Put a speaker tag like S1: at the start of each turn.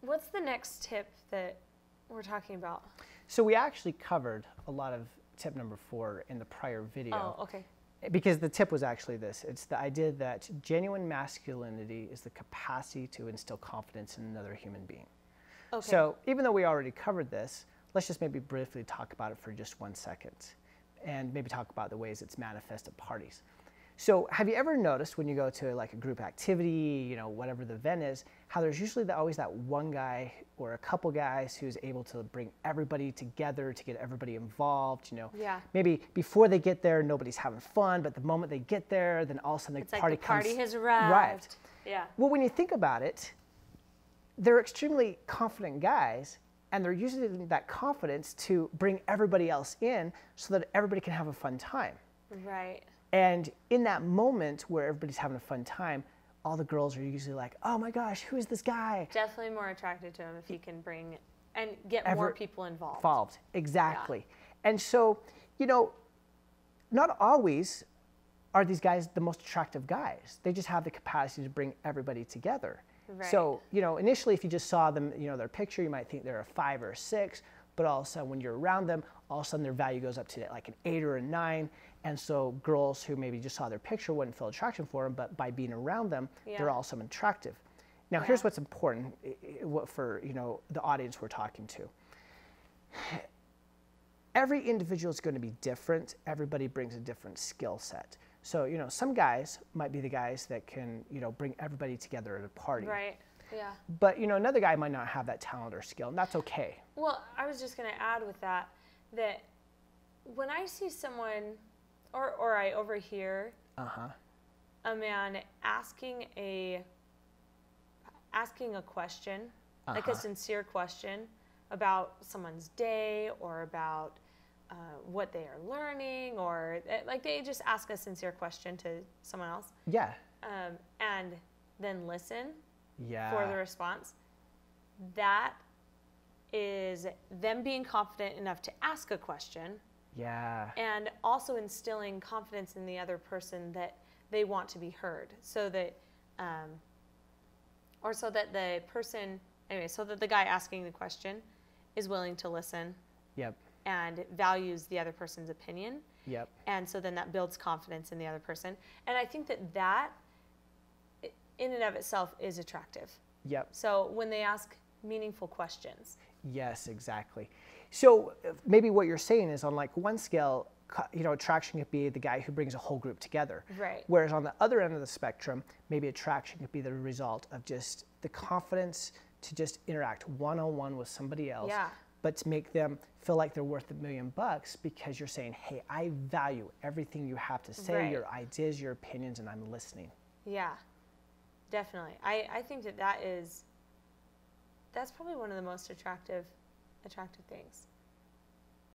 S1: What's the next tip that we're talking about?
S2: So we actually covered a lot of tip number 4 in the prior video.
S1: Oh, okay.
S2: Because the tip was actually this. It's the idea that genuine masculinity is the capacity to instill confidence in another human being.
S1: Okay.
S2: So even though we already covered this, let's just maybe briefly talk about it for just 1 second and maybe talk about the ways it's manifest at parties. So have you ever noticed when you go to like a group activity, you know, whatever the event is, how there's usually always that one guy or a couple guys who's able to bring everybody together to get everybody involved, you know.
S1: Yeah.
S2: Maybe before they get there, nobody's having fun, but the moment they get there, then all of a sudden
S1: It's
S2: the
S1: like
S2: party
S1: the party
S2: comes.
S1: has arrived.
S2: Right.
S1: Yeah.
S2: Well, when you think about it, they're extremely confident guys, and they're using that confidence to bring everybody else in so that everybody can have a fun time.
S1: Right.
S2: And in that moment where everybody's having a fun time, all the girls are usually like, oh my gosh, who is this guy?
S1: Definitely more attracted to him if you can bring and get more people involved.
S2: Exactly. Yeah. And so, you know, not always are these guys the most attractive guys. They just have the capacity to bring everybody together.
S1: Right.
S2: So, you know, initially if you just saw them, you know, their picture, you might think they're a 5 or a 6, but all of a sudden when you're around them, all of a sudden their value goes up to like an 8 or a 9. And so girls who maybe just saw their picture wouldn't feel attraction for them, but by being around them, they're also attractive. Now, here's what's important for, you know, the audience we're talking to. Every individual is going to be different. Everybody brings a different skill set. So, you know, some guys might be the guys that can, you know, bring everybody together at a party.
S1: Right. Yeah.
S2: But, you know, another guy might not have that talent or skill, and that's okay.
S1: Well, I was just going to add with that when I see someone or I overhear a man asking a question, like a sincere question about someone's day or about what they are learning, or like they just ask a sincere question to someone else.
S2: Yeah.
S1: And then listen
S2: yeah.
S1: for the response. That is them being confident enough to ask a question.
S2: Yeah.
S1: And also instilling confidence in the other person that they want to be heard, so that, or so that the person, anyway, so that the guy asking the question is willing to listen.
S2: Yep.
S1: And values the other person's opinion.
S2: Yep.
S1: And so then that builds confidence in the other person. And I think that in and of itself is attractive.
S2: Yep.
S1: So when they ask meaningful questions.
S2: Yes, exactly. So maybe what you're saying is on like one scale, you know, attraction could be the guy who brings a whole group together.
S1: Right.
S2: Whereas on the other end of the spectrum, maybe attraction could be the result of just the confidence to just interact one-on-one with somebody else.
S1: Yeah.
S2: But to make them feel like they're worth $1 million because you're saying, hey, I value everything you have to say,
S1: right.
S2: your ideas, your opinions, and I'm listening.
S1: Yeah, definitely. I think that's probably one of the most attractive things.